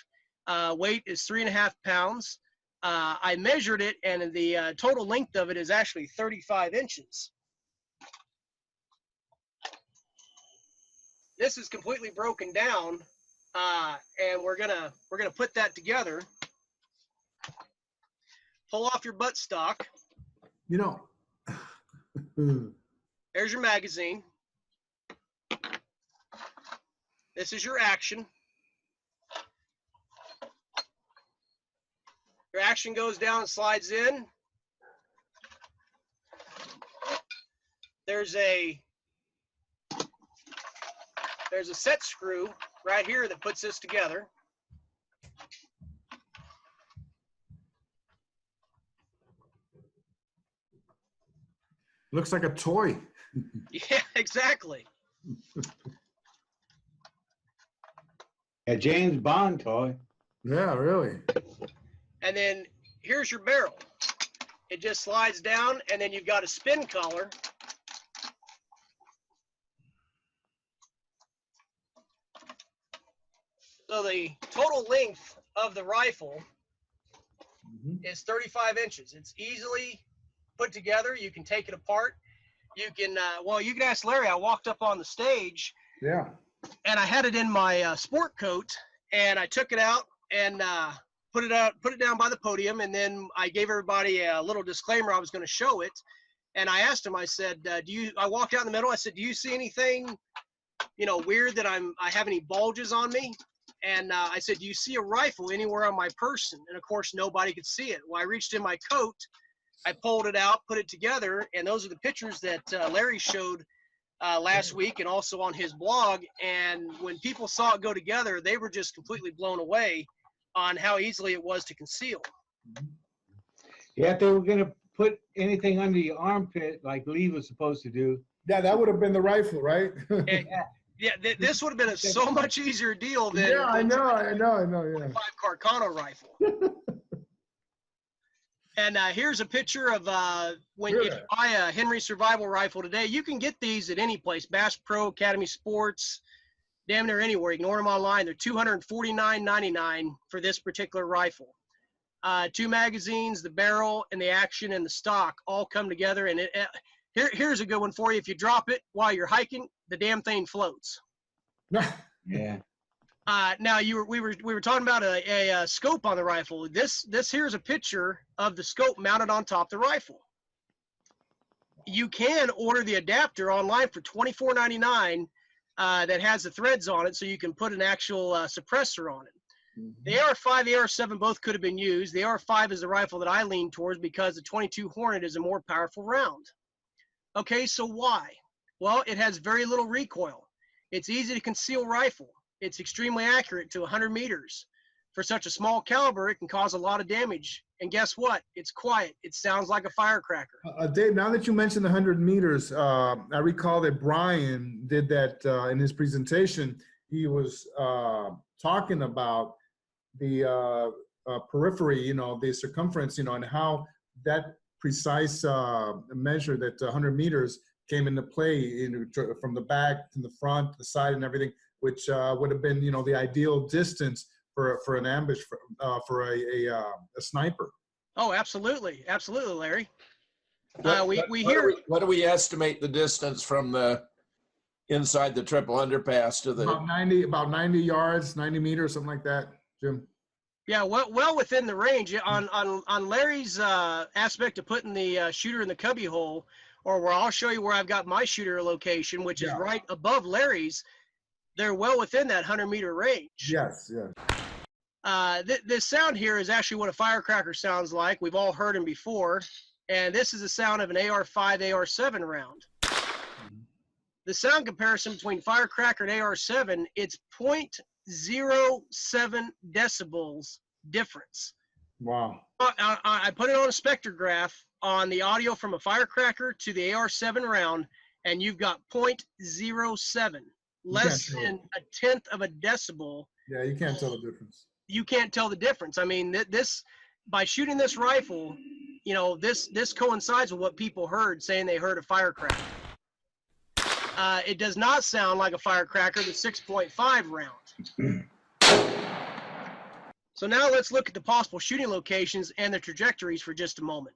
Weight is 3.5 pounds. I measured it, and the total length of it is actually 35 inches. This is completely broken down, and we're gonna put that together. Pull off your buttstock. You know. There's your magazine. This is your action. Your action goes down and slides in. There's a set screw right here that puts this together. Looks like a toy. Yeah, exactly. A James Bond toy. Yeah, really. And then here's your barrel. It just slides down, and then you've got a spin collar. So the total length of the rifle is 35 inches. It's easily put together. You can take it apart. You can, well, you can ask Larry. I walked up on the stage. Yeah. And I had it in my sport coat, and I took it out and put it down by the podium, and then I gave everybody a little disclaimer. I was going to show it, and I asked him. I said, I walked out in the middle. I said, do you see anything, weird that I have any bulges on me? And I said, do you see a rifle anywhere on my person? And of course, nobody could see it. Well, I reached in my coat, I pulled it out, put it together, and those are the pictures that Larry showed last week and also on his blog. And when people saw it go together, they were just completely blown away on how easily it was to conceal. Yeah, if they were going to put anything under your armpit like Lee was supposed to do. Yeah, that would have been the rifle, right? Yeah, this would have been a so much easier deal than yeah, I know, yeah. 5 Carcano rifle. And here's a picture of when you buy a Henry Survival rifle today. You can get these at any place, Bass Pro, Academy Sports, damn near anywhere. You can order them online. They're $249.99 for this particular rifle. 2 magazines, the barrel, and the action and the stock all come together. And here's a good one for you. If you drop it while you're hiking, the damn thing floats. Yeah. Now we were talking about a scope on the rifle. This here's a picture of the scope mounted on top of the rifle. You can order the adapter online for $24.99 that has the threads on it, so you can put an actual suppressor on it. The AR-5, AR-7 both could have been used. The AR-5 is the rifle that I lean towards because the .22 Hornet is a more powerful round. Okay, so why? Well, it has very little recoil. It's easy to conceal rifle. It's extremely accurate to 100 meters. For such a small caliber, it can cause a lot of damage. And guess what? It's quiet. It sounds like a firecracker. Dave, now that you mentioned the 100 meters, I recall that Brian did that in his presentation. He was talking about the periphery, the circumference, and how that precise measure, that 100 meters, came into play from the back to the front, the side, and everything, which would have been, the ideal distance for an ambush for a sniper. Oh, absolutely, absolutely, Larry. What do we estimate the distance from the inside the triple underpass to the about 90 yards, 90 meters, something like that, Jim? Yeah, well within the range. On Larry's aspect of putting the shooter in the cubby hole, or where I'll show you where I've got my shooter location, which is right above Larry's, they're well within that 100-meter range. Yes, yeah. This sound here is actually what a firecracker sounds like. We've all heard them before. And this is the sound of an AR-5, AR-7 round. The sound comparison between firecracker and AR-7, it's 0.07 decibels difference. Wow. I put it on a spectrograph on the audio from a firecracker to the AR-7 round, and you've got 0.07, less than a tenth of a decibel. Yeah, you can't tell the difference. You can't tell the difference. I mean, by shooting this rifle, this coincides with what people heard, saying they heard a firecracker. It does not sound like a firecracker, the 6.5 round. So now let's look at the possible shooting locations and the trajectories for just a moment.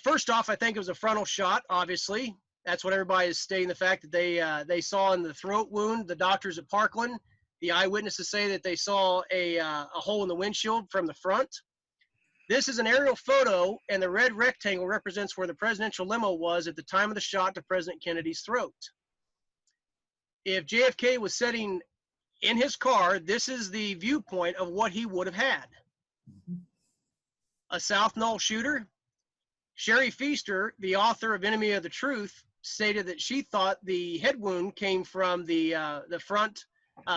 First off, I think it was a frontal shot, obviously. That's what everybody is stating, the fact that they saw in the throat wound, the doctors at Parkland. The eyewitnesses say that they saw a hole in the windshield from the front. This is an aerial photo, and the red rectangle represents where the presidential limo was at the time of the shot to President Kennedy's throat. If JFK was sitting in his car, this is the viewpoint of what he would have had. A South Knoll shooter. Sherry Feaster, the author of Enemy of the Truth, stated that she thought the head wound came from the front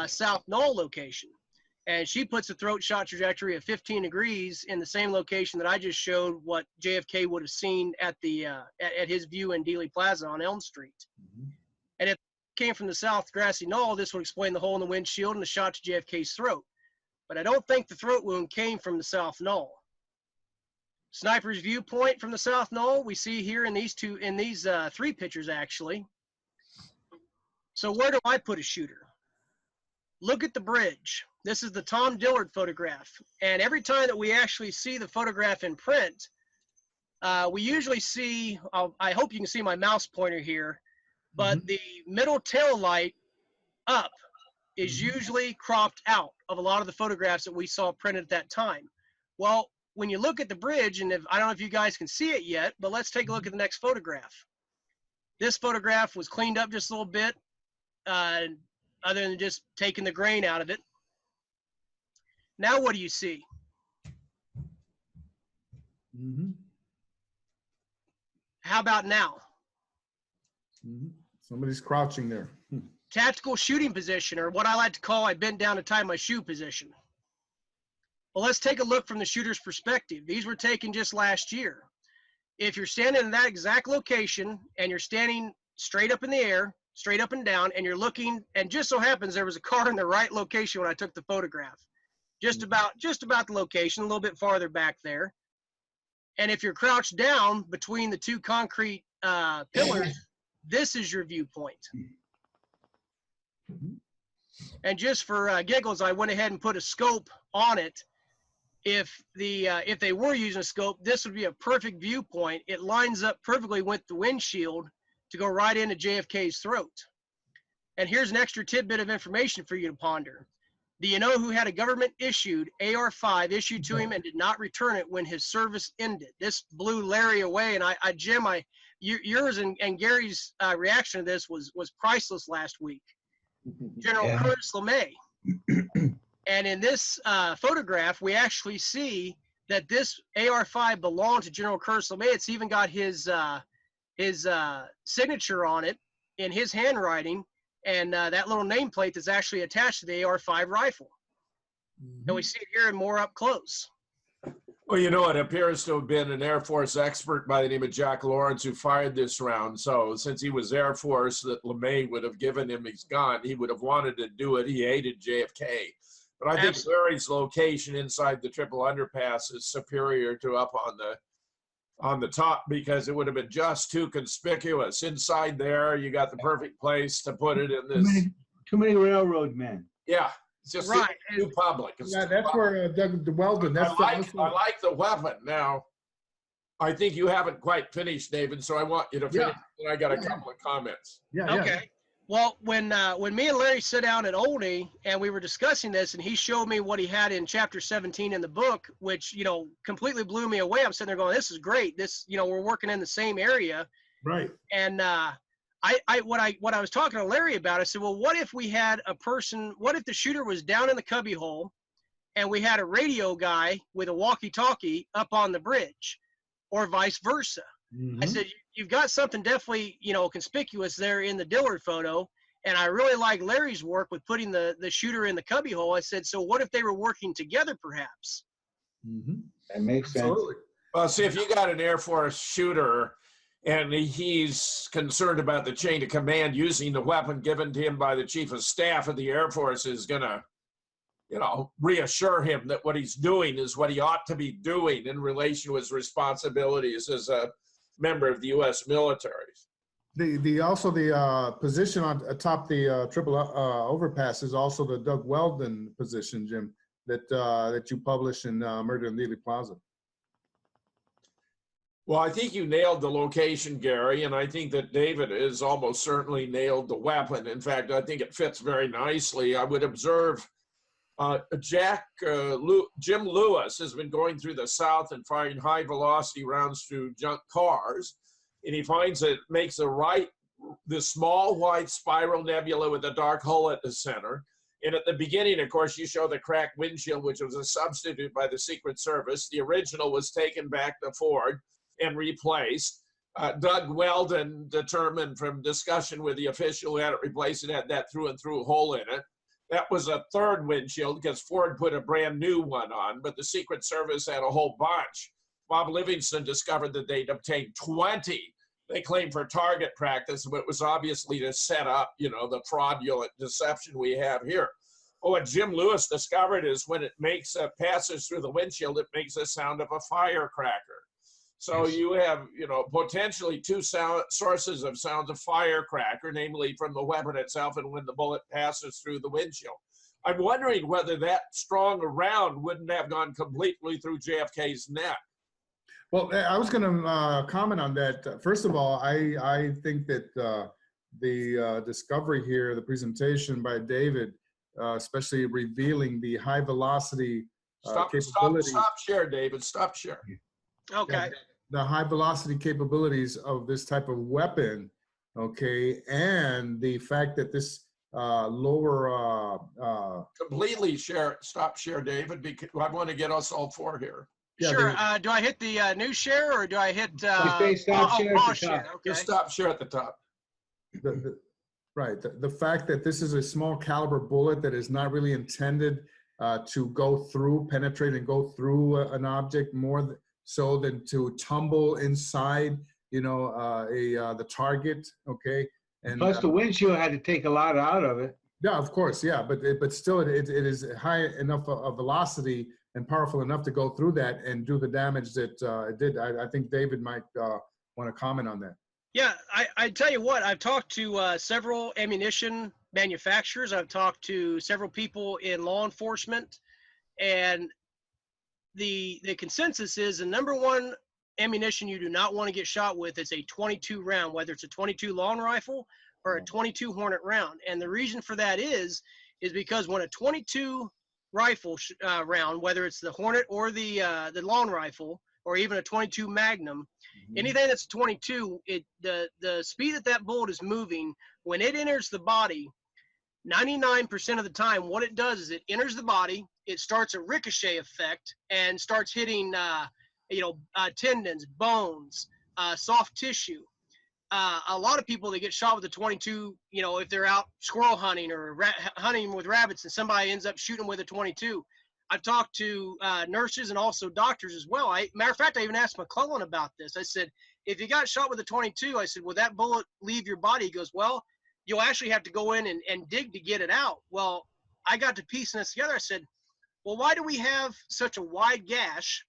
South Knoll location. And she puts a throat shot trajectory of 15 degrees in the same location that I just showed what JFK would have seen at his view in Dealey Plaza on Elm Street. And if it came from the South Grassy Knoll, this would explain the hole in the windshield and the shot to JFK's throat. But I don't think the throat wound came from the South Knoll. sniper's viewpoint from the South Knoll. We see here in these three pictures actually. So where do I put a shooter? Look at the bridge. This is the Tom Dillard photograph. And every time that we actually see the photograph in print, we usually see, I hope you can see my mouse pointer here, but the middle tail light up is usually cropped out of a lot of the photographs that we saw printed at that time. Well, when you look at the bridge, and I don't know if you guys can see it yet, but let's take a look at the next photograph. This photograph was cleaned up just a little bit, other than just taking the grain out of it. Now what do you see? How about now? Somebody's crouching there. Tactical shooting position, or what I like to call I bent down to tie my shoe position. Well, let's take a look from the shooter's perspective. These were taken just last year. If you're standing in that exact location and you're standing straight up in the air, straight up and down, and you're looking, and just so happens there was a car in the right location when I took the photograph. Just about the location, a little bit farther back there. And if you're crouched down between the two concrete pillars, this is your viewpoint. And just for giggles, I went ahead and put a scope on it. If they were using a scope, this would be a perfect viewpoint. It lines up perfectly with the windshield to go right into JFK's throat. And here's an extra tidbit of information for you to ponder. Do you know who had a government-issued AR-5 issued to him and did not return it when his service ended? This blew Larry away, and Jim, yours and Gary's reaction to this was priceless last week. General Curtis LeMay. And in this photograph, we actually see that this AR-5 belonged to General Curtis LeMay. It's even got his signature on it in his handwriting, and that little nameplate that's actually attached to the AR-5 rifle. And we see it here more up close. Well, you know, it appears to have been an Air Force expert by the name of Jack Lawrence who fired this round. So since he was Air Force, that LeMay would have given him his gun. He would have wanted to do it. He hated JFK. But I think Larry's location inside the triple underpass is superior to up on the top, because it would have been just too conspicuous. Inside there, you got the perfect place to put it in this. Too many railroad men. Yeah. It's just too public. It's yeah, that's where Doug Weldon. I like the weapon. Now, I think you haven't quite finished, David, so I want you to finish. And I got a couple of comments. Okay. Well, when me and Larry sat down at Oldie and we were discussing this, and he showed me what he had in chapter 17 in the book, which, you know, completely blew me away. I'm sitting there going, this is great. This, you know, we're working in the same area. Right. And what I was talking to Larry about, I said, well, what if we had a person, what if the shooter was down in the cubbyhole and we had a radio guy with a walkie-talkie up on the bridge, or vice versa? I said, you've got something definitely, you know, conspicuous there in the Dillard photo. And I really like Larry's work with putting the shooter in the cubbyhole. I said, so what if they were working together, perhaps? That makes sense. Well, see, if you got an Air Force shooter and he's concerned about the chain of command using the weapon given to him by the Chief of Staff of the Air Force is going to, you know, reassure him that what he's doing is what he ought to be doing in relation to his responsibilities as a member of the U.S. military. Also the position on atop the triple overpass is also the Doug Weldon position, Jim, that you publish in Murder in Dealey Plaza. Well, I think you nailed the location, Gary, and I think that David has almost certainly nailed the weapon. In fact, I think it fits very nicely. I would observe Jim Lewis has been going through the South and firing high-velocity rounds through junk cars, and he finds that it makes this small white spiral nebula with a dark hole at the center. And at the beginning, of course, you show the cracked windshield, which was a substitute by the Secret Service. The original was taken back to Ford and replaced. Doug Weldon determined from discussion with the official who had it replaced, it had that through and through hole in it. That was a third windshield because Ford put a brand new one on, but the Secret Service had a whole bunch. Bob Livingston discovered that they'd obtained 20. They claimed for target practice, but it was obviously to set up, you know, the fraudulent deception we have here. Oh, what Jim Lewis discovered is when it passes through the windshield, it makes a sound of a firecracker. So you have, potentially two sources of sounds of firecracker, namely from the weapon itself and when the bullet passes through the windshield. I'm wondering whether that strong round wouldn't have gone completely through JFK's neck. Well, I was going to comment on that. First of all, I think that the discovery here, the presentation by David, especially revealing the high velocity capabilities. Stop share, David. Stop share. Okay. The high velocity capabilities of this type of weapon, okay, and the fact that this lower completely share. Stop share, David, because I want to get us all four here. Yeah, sure. Do I hit the new share or do I hit stop share at the top. Okay. Just stop share at the top. Right. The fact that this is a small caliber bullet that is not really intended to go through, penetrate and go through an object more so than to tumble inside, the target. Okay. And plus the windshield had to take a lot out of it. Yeah, of course. Yeah. But still it is high enough of velocity and powerful enough to go through that and do the damage that it did. I think David might want to comment on that. Yeah, I tell you what, I've talked to several ammunition manufacturers. I've talked to several people in law enforcement, and the consensus is the number one ammunition you do not want to get shot with is a 22 round, whether it's a 22 long rifle or a 22 Hornet round. And the reason for that is because when a 22 rifle round, whether it's the Hornet or the long rifle or even a 22 Magnum, anything that's 22, the speed that bullet is moving, when it enters the body, 99% of the time, what it does is it enters the body, it starts a ricochet effect and starts hitting, tendons, bones, soft tissue. A lot of people that get shot with a 22, if they're out squirrel hunting or hunting with rabbits and somebody ends up shooting with a 22. I've talked to nurses and also doctors as well. Matter of fact, I even asked McClellan about this. I said, if you got shot with a 22, I said, will that bullet leave your body? He goes, well, you'll actually have to go in and dig to get it out. Well, I got to piecing this together. I said, well, why do we have such a wide gash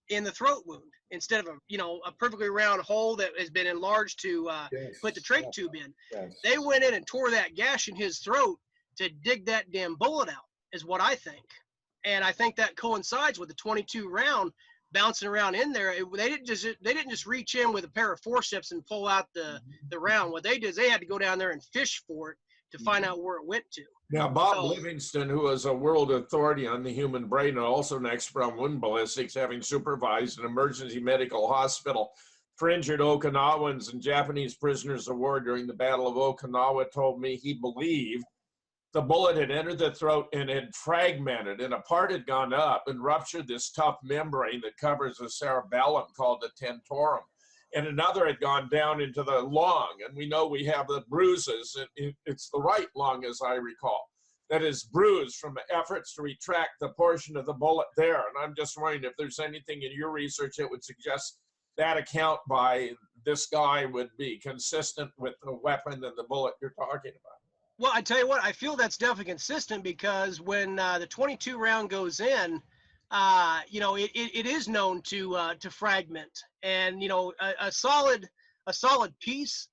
in the throat wound instead of a perfectly round hole that has been enlarged to put the trach tube in? Yes. They went in and tore that gash in his throat to dig that damn bullet out, is what I think. And I think that coincides with the 22 round bouncing around in there. They didn't just reach in with a pair of forceps and pull out the round. What they did is they had to go down there and fish for it to find out where it went to. Now, Bob Livingston, who is a world authority on the human brain and also an expert on wound ballistics, having supervised an emergency medical hospital for injured Okinawans and Japanese prisoners of war during the Battle of Okinawa, told me he believed the bullet had entered the throat and had fragmented, and a part had gone up and ruptured this tough membrane that covers the cerebellum called the tentorium, and another had gone down into the lung. And we know we have the bruises. It's the right lung, as I recall, that is bruised from efforts to retract the portion of the bullet there. And I'm just wondering if there's anything in your research that would suggest that account by this guy would be consistent with the weapon and the bullet you're talking about. Well, I tell you what, I feel that's definitely consistent because when the 22 round goes in, it is known to fragment, and a solid piece.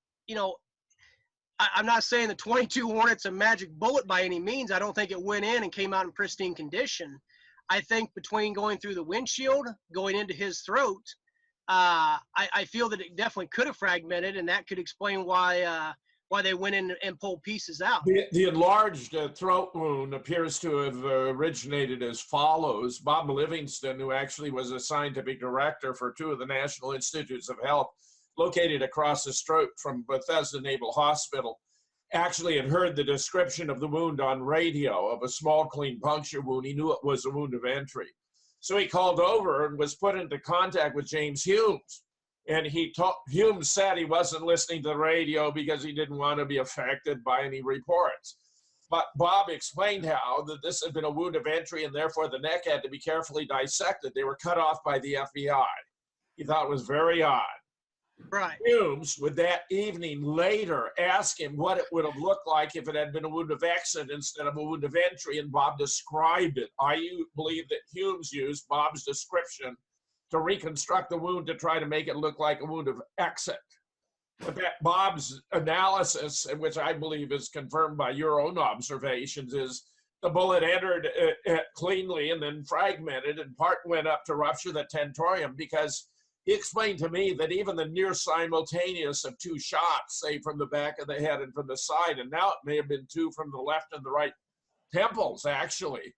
I'm not saying the 22 Hornet's a magic bullet by any means. I don't think it went in and came out in pristine condition. I think between going through the windshield, going into his throat, I feel that it definitely could have fragmented, and that could explain why they went in and pulled pieces out. The enlarged throat wound appears to have originated as follows. Bob Livingston, who actually was a scientific director for two of the National Institutes of Health located across the street from Bethesda Naval Hospital, actually had heard the description of the wound on radio of a small clean puncture wound. He knew it was a wound of entry. So he called over and was put into contact with James Humes. And Hume said he wasn't listening to the radio because he didn't want to be affected by any reports. But Bob explained how that this had been a wound of entry and therefore the neck had to be carefully dissected. They were cut off by the FBI. He thought it was very odd. Right. Humes would that evening later ask him what it would have looked like if it had been a wound of exit instead of a wound of entry, and Bob described it. I believe that Humes used Bob's description to reconstruct the wound to try to make it look like a wound of exit. But that Bob's analysis, which I believe is confirmed by your own observations, is the bullet entered cleanly and then fragmented, and part went up to rupture the tentorium, because he explained to me that even the near simultaneous of two shots, say from the back of the head and from the side, and now it may have been two from the left and the right temples, actually,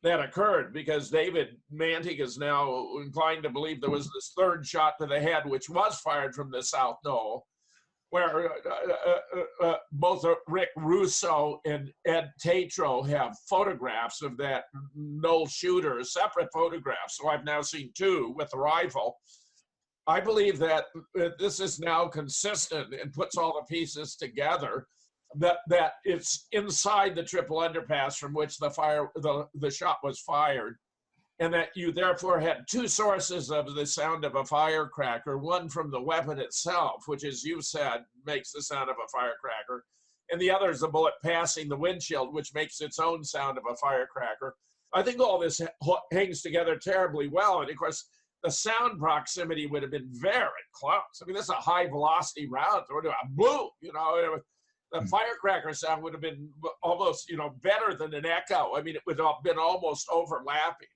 that occurred, because David Mantic is now inclined to believe there was this third shot to the head, which was fired from the south knoll, where both Rick Russo and Ed Tatro have photographs of that knoll shooter, separate photographs. So I've now seen two with the rifle. I believe that this is now consistent and puts all the pieces together, that it's inside the triple underpass from which the shot was fired, and that you therefore had two sources of the sound of a firecracker, one from the weapon itself, which, as you said, makes the sound of a firecracker, and the other is a bullet passing the windshield, which makes its own sound of a firecracker. I think all this hangs together terribly well, and of course, the sound proximity would have been very close. I mean, this is a high velocity round, or a boom, the firecracker sound would have been almost, better than an echo. I mean, it would have been almost overlapping.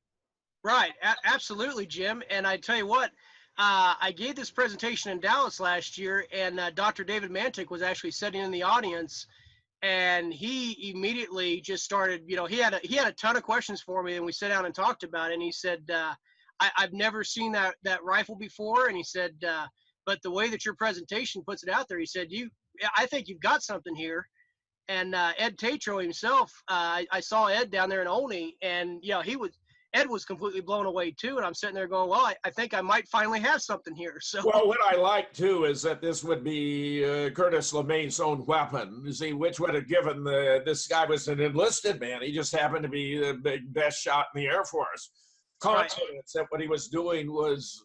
Right, absolutely, Jim. And I tell you what, I gave this presentation in Dallas last year, and Dr. David Mantic was actually sitting in the audience, and he immediately just started. He had a ton of questions for me, and we sat down and talked about it. And he said, "I've never seen that rifle before," and he said, "But the way that your presentation puts it out there," he said, I think you've got something here." And Ed Tatro himself, I saw Ed down there in Olney, and Ed was completely blown away too, and I'm sitting there going, well, I think I might finally have something here. So, well, what I like too is that this would be Curtis LeMay's own weapon. You see, which would have given this guy was an enlisted man. He just happened to be the best shot in the Air Force. Confidence that what he was doing was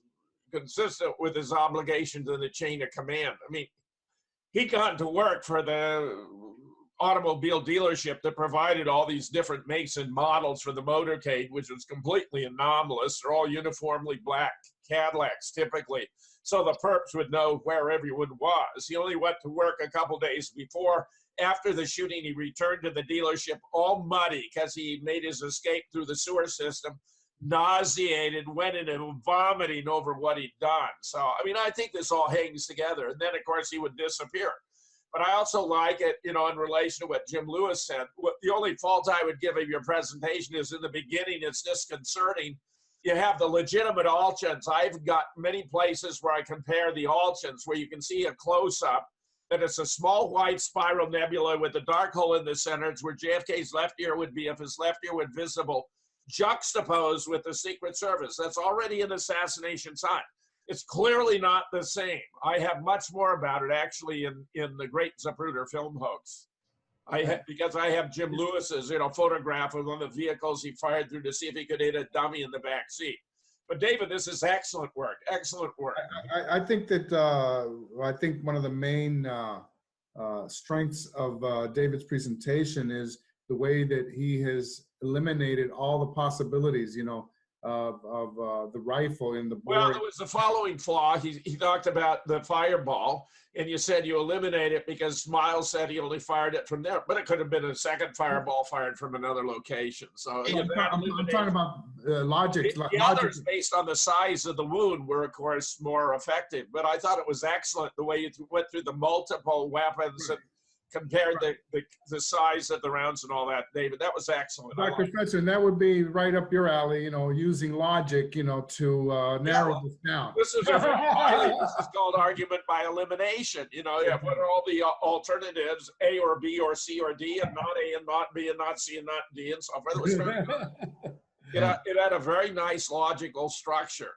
consistent with his obligations in the chain of command. I mean, he'd gone to work for the automobile dealership that provided all these different makes and models for the motorcade, which was completely anomalous. They're all uniformly black Cadillacs typically, so the perps would know where everyone was. He only went to work a couple days before. After the shooting, he returned to the dealership all muddy because he made his escape through the sewer system, nauseated, went into vomiting over what he'd done. So, I mean, I think this all hangs together. And then, of course, he would disappear. But I also like it, in relation to what Jim Lewis said. The only fault I would give of your presentation is in the beginning, it's disconcerting. You have the legitimate Alchins. I've got many places where I compare the Alchins, where you can see a close-up, that it's a small white spiral nebula with a dark hole in the center. It's where JFK's left ear would be if his left ear were visible, juxtaposed with the Secret Service. That's already an assassination sign. It's clearly not the same. I have much more about it actually in the Great Zapruder film hoax. Because I have Jim Lewis's photograph of one of the vehicles he fired through to see if he could hit a dummy in the back seat. But David, this is excellent work. Excellent work. I think that I think one of the main strengths of David's presentation is the way that he has eliminated all the possibilities, of the rifle in the board. Well, it was the following flaw. He talked about the fireball, and you said you eliminate it because Miles said he only fired it from there, but it could have been a second fireball fired from another location. So I'm talking about logic. The others, based on the size of the wound, were of course more effective. But I thought it was excellent the way you went through the multiple weapons and compared the size of the rounds and all that, David. That was excellent. Dr. Fetzer, and that would be right up your alley, using logic, to narrow this down. This is called argument by elimination. What are all the alternatives, A or B or C or D, and not A and not B and not C and not D and so forth. It was very good. It had a very nice logical structure.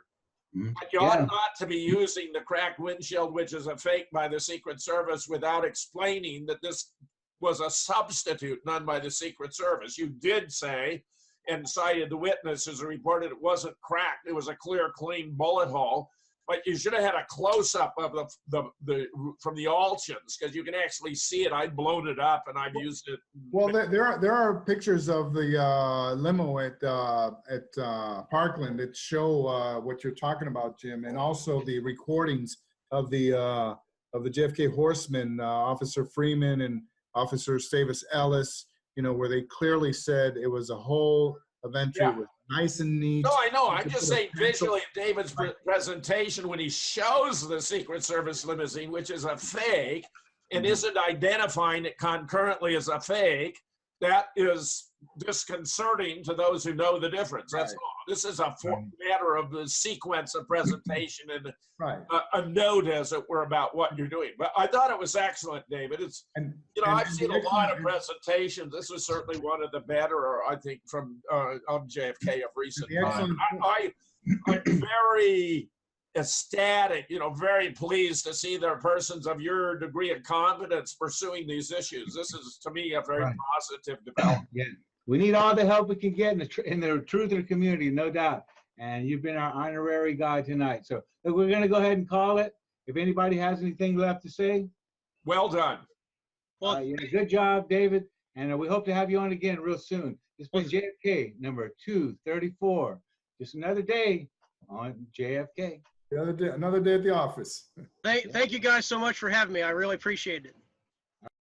But you ought not to be using the cracked windshield, which is a fake by the Secret Service, without explaining that this was a substitute done by the Secret Service. You did say, and cited the witnesses who reported it wasn't cracked. It was a clear, clean bullet hole. but you should have had a close-up of the from the Altions, because you can actually see it. I've blown it up and I've used it. Well, there are pictures of the limo at Parkland that show what you're talking about, Jim, and also the recordings of the JFK Horsemen, Officer Freeman and Officer Stavis Ellis. You know, where they clearly said it was a whole event. Yeah. It was nice and neat. No, I know. I'm just saying visually, David's presentation when he shows the Secret Service limousine, which is a fake, and isn't identifying it concurrently as a fake, that is disconcerting to those who know the difference. That's all. This is a matter of the sequence of presentation and a note, as it were, about what you're doing. But I thought it was excellent, David. It's I've seen a lot of presentations. This was certainly one of the better, I think, from of JFK of recent time. I'm very ecstatic, very pleased to see there are persons of your degree of competence pursuing these issues. This is, to me, a very positive development. Yeah, we need all the help we can get in the truther community, no doubt. And you've been our honorary guy tonight. So we're going to go ahead and call it. If anybody has anything left to say. Well done. Well, good job, David. And we hope to have you on again real soon. This was JFK number 234. Just another day on JFK. Another day at the office. Thank you guys so much for having me. I really appreciate it.